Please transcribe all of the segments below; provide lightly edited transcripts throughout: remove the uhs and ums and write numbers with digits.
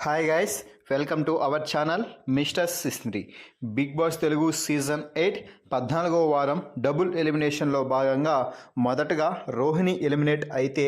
Hi guys, welcome to our channel mister Sistri. Big Boss Telugu season 8 14వ వారం double ఎలిమినేషన్లో భాగంగా మొదటగా రోహిణి ఎలిమినేట్ అయితే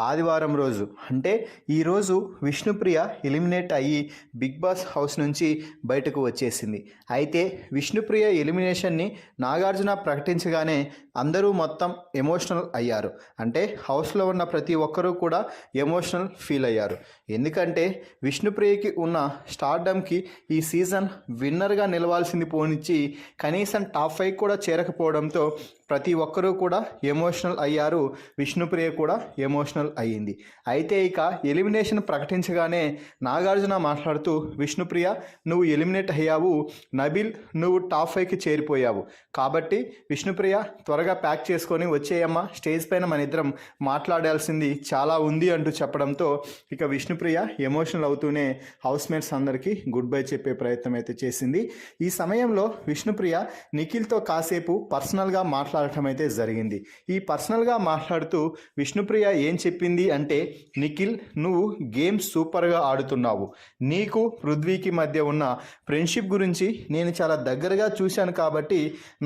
ఆదివారం రోజు అంటే ఈరోజు విష్ణుప్రియ ఎలిమినేట్ అయ్యి బిగ్ బాస్ హౌస్ నుంచి బయటకు వచ్చేసింది. అయితే విష్ణుప్రియ ఎలిమినేషన్ని నాగార్జున ప్రకటించగానే అందరూ మొత్తం ఎమోషనల్ అయ్యారు. అంటే హౌస్లో ఉన్న ప్రతి ఒక్కరూ కూడా ఎమోషనల్ ఫీల్ అయ్యారు. ఎందుకంటే విష్ణుప్రియకి ఉన్న స్టార్డమ్కి ఈ సీజన్ విన్నర్గా నిలవాల్సింది పోనిచ్చి కనీసం టాప్ 5 కూడా చేరకపోవడంతో ప్రతి ఒక్కరూ కూడా ఎమోషనల్ అయ్యారు. విష్ణుప్రియ కూడా ఎమోషనల్ అయ్యింది. అయితే ఇక ఎలిమినేషన్ ప్రకటించగానే నాగార్జున మాట్లాడుతూ, విష్ణుప్రియ నువ్వు ఎలిమినేట్ అయ్యావు, నబిల్ నువ్వు టాప్ 5కి చేరిపోయావు, కాబట్టి విష్ణుప్రియ త్వరగా ప్యాక్ చేసుకొని వచ్చేయమ్మా, స్టేజ్ పైన మన ఇద్దరం మాట్లాడాల్సింది చాలా ఉంది అంటూ చెప్పడంతో ఇక విష్ణుప్రియ ఎమోషనల్ అవుతూనే హౌస్ మేట్స్ అందరికీ గుడ్ బై చెప్పే ప్రయత్నం అయితే చేసింది. ఈ సమయంలో విష్ణుప్రియ నిఖిల్తో కాసేపు పర్సనల్గా మాట్లాడటం అయితే జరిగింది. ఈ పర్సనల్గా మాట్లాడుతూ విష్ణుప్రియ ఏం చెప్పింది అంటే, నిఖిల్ నువ్వు గేమ్ సూపర్గా ఆడుతున్నావు, నీకు పృథ్వీకి మధ్య ఉన్న ఫ్రెండ్షిప్ గురించి నేను చాలా దగ్గరగా చూశాను కాబట్టి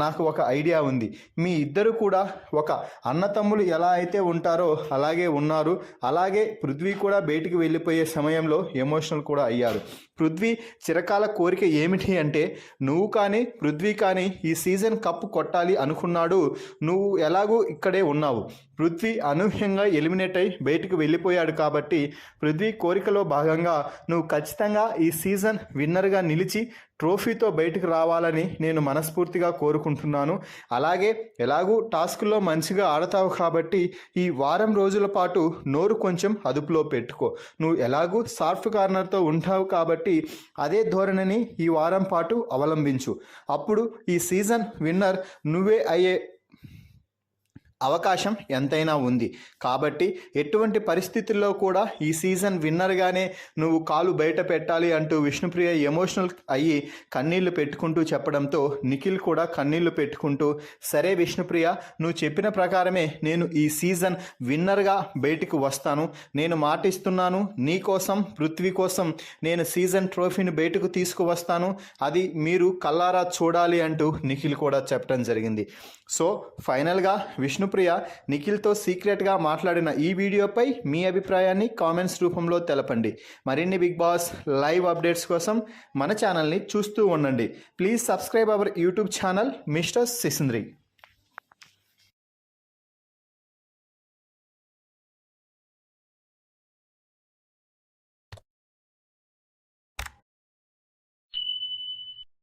నాకు ఒక ఐడియా ఉంది. మీ ఇద్దరు కూడా ఒక అన్నతమ్ములు ఎలా అయితే ఉంటారో అలాగే ఉన్నారు. అలాగే పృథ్వీ కూడా బయటికి వెళ్ళిపోయే సమయంలో ఎమోషనల్ కూడా అయ్యారు. పృథ్వీ చిరకాల కోరిక ఏమిటి అంటే, నువ్వు కానీ పృథ్వీ కానీ ఈ సీజన్ కప్పు కొట్టాలి అనుకున్నాడు. నువ్వు ఎలాగూ ఇక్కడే ఉన్నావు. పృథ్వీ అనూహ్యంగా ఎలిమినేట్ అయి బయటకు వెళ్ళిపోయాడు కాబట్టి పృథ్వీ కోరికలో భాగంగా నువ్వు ఖచ్చితంగా ఈ సీజన్ విన్నర్గా నిలిచి ట్రోఫీతో బయటకు రావాలని నేను మనస్ఫూర్తిగా కోరుకుంటున్నాను. అలాగే ఎలాగూ టాస్క్లో మంచిగా ఆడతావు కాబట్టి ఈ వారం రోజుల పాటు నోరు కొంచెం అదుపులో పెట్టుకో. నువ్వు ఎలాగూ సాఫ్ట్ కార్నర్తో ఉంటావు కాబట్టి అదే ధోరణిని ఈ వారం పాటు అవలంబించు. అప్పుడు ఈ సీజన్ విన్నర్ నువ్వే అయ్యే అవకాశం ఎంతైనా ఉంది. కాబట్టి ఎటువంటి పరిస్థితుల్లో కూడా ఈ సీజన్ విన్నర్గానే నువ్వు కాలు బయట పెట్టాలి అంటూ విష్ణుప్రియ ఎమోషనల్ అయ్యి కన్నీళ్లు పెట్టుకుంటూ చెప్పడంతో నిఖిల్ కూడా కన్నీళ్లు పెట్టుకుంటూ, సరే విష్ణుప్రియ నువ్వు చెప్పిన ప్రకారమే నేను ఈ సీజన్ విన్నర్గా బయటకు వస్తాను, నేను మాటిస్తున్నాను, నీ కోసం పృథ్వీ కోసం నేను సీజన్ ట్రోఫీని బయటకు తీసుకువస్తాను, అది మీరు కల్లారా చూడాలి అంటూ నిఖిల్ కూడా చెప్పడం జరిగింది. సో ఫైనల్గా విష్ణుప్రియ నిఖిల్తో సీక్రెట్గా మాట్లాడిన ఈ వీడియోపై మీ అభిప్రాయాన్ని కామెంట్స్ రూపంలో తెలపండి. మరిన్ని బిగ్ బాస్ లైవ్ అప్డేట్స్ కోసం మన ఛానల్ని చూస్తూ ఉండండి. Please subscribe our YouTube channel mister సిసింద్రి.